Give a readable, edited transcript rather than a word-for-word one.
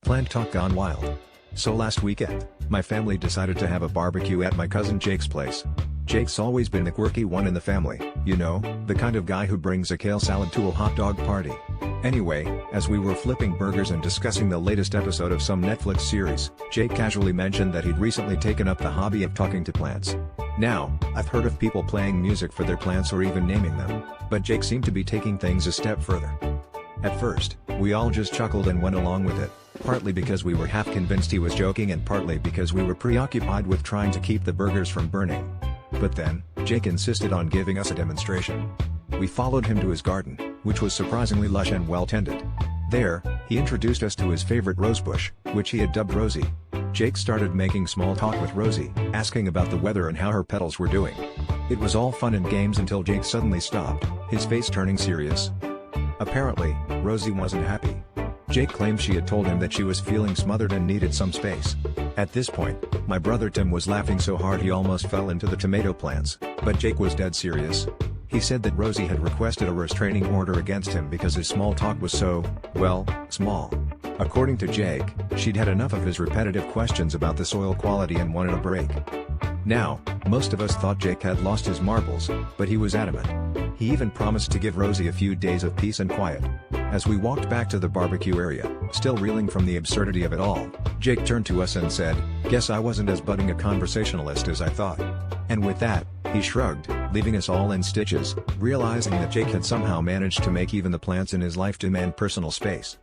Plant talk gone wild. So last weekend, my family decided to have a barbecue at my cousin Jake's place. Jake's always been the quirky one in the family, you know, the kind of guy who brings a kale salad to a hot dog party. Anyway, as we were flipping burgers and discussing the latest episode of some Netflix series, Jake casually mentioned that he'd recently taken up the hobby of talking to plants. Now, I've heard of people playing music for their plants or even naming them, but Jake seemed to be taking things a step further. At first, we all just chuckled and went along with it, partly because we were half convinced he was joking and partly because we were preoccupied with trying to keep the burgers from burning. But then, Jake insisted on giving us a demonstration. We followed him to his garden, which was surprisingly lush and well-tended. There, he introduced us to his favorite rosebush, which he had dubbed Rosie. Jake started making small talk with Rosie, asking about the weather and how her petals were doing. It was all fun and games until Jake suddenly stopped, his face turning serious. Apparently, Rosie wasn't happy. Jake claimed she had told him that she was feeling smothered and needed some space. At this point, my brother Tim was laughing so hard he almost fell into the tomato plants, but Jake was dead serious. He said that Rosie had requested a restraining order against him because his small talk was so, well, small. According to Jake, she'd had enough of his repetitive questions about the soil quality and wanted a break. Now, most of us thought Jake had lost his marbles, but he was adamant. He even promised to give Rosie a few days of peace and quiet. As we walked back to the barbecue area, still reeling from the absurdity of it all, Jake turned to us and said, "Guess I wasn't as budding a conversationalist as I thought." And with that, he shrugged, leaving us all in stitches, realizing that Jake had somehow managed to make even the plants in his life demand personal space.